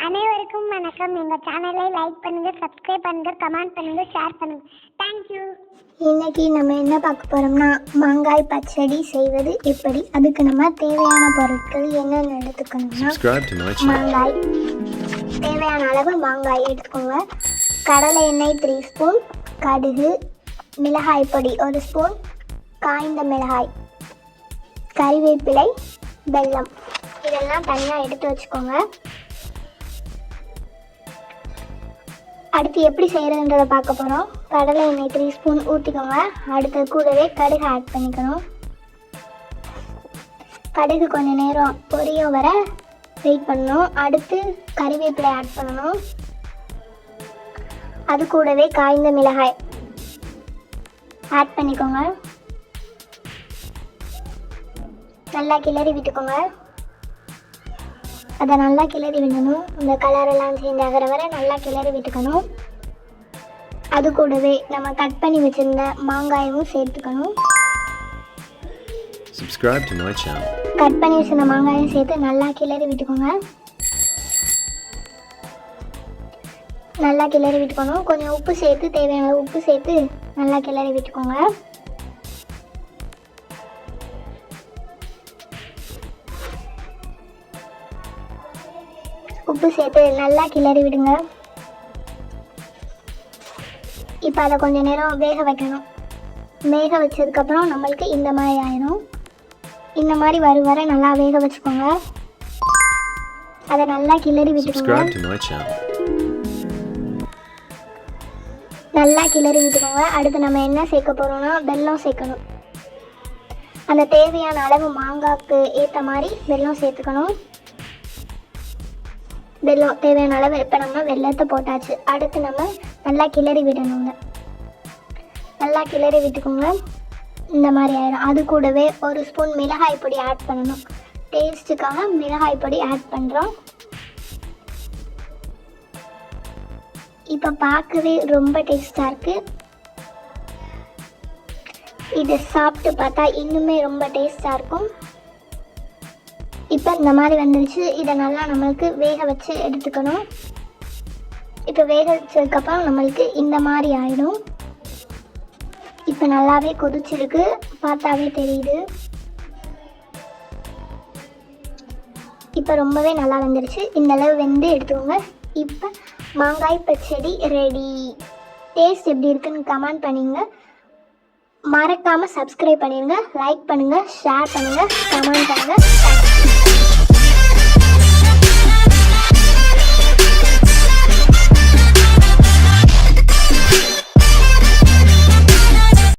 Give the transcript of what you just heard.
அனைவருக்கும் வணக்கம். எங்கள் சேனலை லைக் பண்ணுங்கள், சப்ஸ்கிரைப் பண்ணுங்கள், கமெண்ட் பண்ணுங்கள், ஷேர் பண்ணுங்கள். தேங்க்யூ. இன்றைக்கி நம்ம என்ன பார்க்க போகிறோம்னா மாங்காய் பச்சடி செய்வது எப்படி. அதுக்கு நம்ம தேவையான பொருட்கள் என்னென்ன எடுத்துக்கணும்னா மாங்காய், தேவையான அளவு மாங்காய் எடுத்துக்கோங்க. கடலை எண்ணெய் 3 ஸ்பூன், கடுகு, மிளகாய் பொடி 1 ஸ்பூன், காய்ந்த மிளகாய், கறிவேப்பிலை, வெல்லம், இதெல்லாம் தனியாக எடுத்து வச்சுக்கோங்க. அடுத்து எப்படி செய்கிறதுன்றதை பார்க்க போகிறோம். கடலை எண்ணெய் 3 ஸ்பூன் ஊற்றிக்கோங்க. அடுத்து கூடவே கடுகு ஆட் பண்ணிக்கணும். கடுகு கொஞ்சம் நேரம் பொரிய வர வெயிட் பண்ணணும். அடுத்து கறிவேப்பிலை ஆட் பண்ணணும். அது கூடவே காய்ந்த மிளகாய் ஆட் பண்ணிக்கோங்க. நல்லா கிளறி விட்டுக்கோங்க. அதை நல்லா கிளறி விடணும். இந்த கலரெல்லாம் சேஞ்ச் ஆகிற வரை நல்லா கிளறி விட்டுக்கணும். அது கூடவே நம்ம கட் பண்ணி வச்சுருந்த மாங்காயும் சேர்த்துக்கணும். Subscribe to my channel. Cut பண்ணி வச்சுருந்த மாங்காயும் சேர்த்து நல்லா கிளறி விட்டுக்கோங்க. நல்லா கிளறி விட்டுக்கணும். கொஞ்சம் உப்பு சேர்த்து, தேவையான உப்பு சேர்த்து நல்லா கிளறி விட்டுக்கோங்க. உப்பு சேர்த்து நல்லா கிளறி விடுங்க. இப்போ அதை கொஞ்சம் நேரம் வேக வைக்கணும். வேக வச்சதுக்கப்புறம் நம்மளுக்கு இந்த மாதிரி ஆயிடும். இந்த மாதிரி வர நல்லா வேக வச்சுக்கோங்க. அதை நல்லா கிளறி விட்டுக்கோங்க. நல்லா கிளறி விட்டுக்கோங்க. அடுத்து நம்ம என்ன சேர்க்க போகிறோம்னா வெல்லம் சேர்க்கணும். அந்த தேவையான அளவு மாங்காய்க்கு ஏற்ற மாதிரி வெல்லம் சேர்த்துக்கணும். வெல்லம் தேவையான அளவு இப்போ நம்ம வெல்லத்தை போட்டாச்சு. அடுத்து நம்ம நல்லா கிளறி விடணுங்க. நல்லா கிளறி விட்டுக்கோங்க. இந்த மாதிரி ஆயிடும். அது கூடவே 1 ஸ்பூன் மிளகாய் பொடி ஆட் பண்ணணும். டேஸ்ட்டுக்காக மிளகாய் பொடி ஆட் பண்ணுறோம். இப்போ பார்க்கவே ரொம்ப டேஸ்ட்டாக இருக்குது. இதை சாப்பிட்டு பார்த்தா இன்னுமே ரொம்ப டேஸ்ட்டாக இருக்கும். இப்போ இந்த மாதிரி வந்துடுச்சு. இதை நல்லா நம்மளுக்கு வேக வச்சு எடுத்துக்கணும். இப்போ வேக வச்சதுக்கப்புறம் நம்மளுக்கு இந்த மாதிரி ஆகிடும். இப்போ நல்லாவே கொதிச்சிருக்கு, பார்த்தாவே தெரியுது. இப்போ ரொம்பவே நல்லா வந்துடுச்சு. இந்த அளவு வெந்து எடுத்துக்கோங்க. இப்போ மாங்காய் பச்சடி ரெடி. டேஸ்ட் எப்படி இருக்குன்னு கமெண்ட் பண்ணுங்க. மறக்காமல் சப்ஸ்கிரைப் பண்ணிடுங்க, லைக் பண்ணுங்கள், ஷேர் பண்ணுங்கள், கமெண்ட் பண்ணுங்கள்.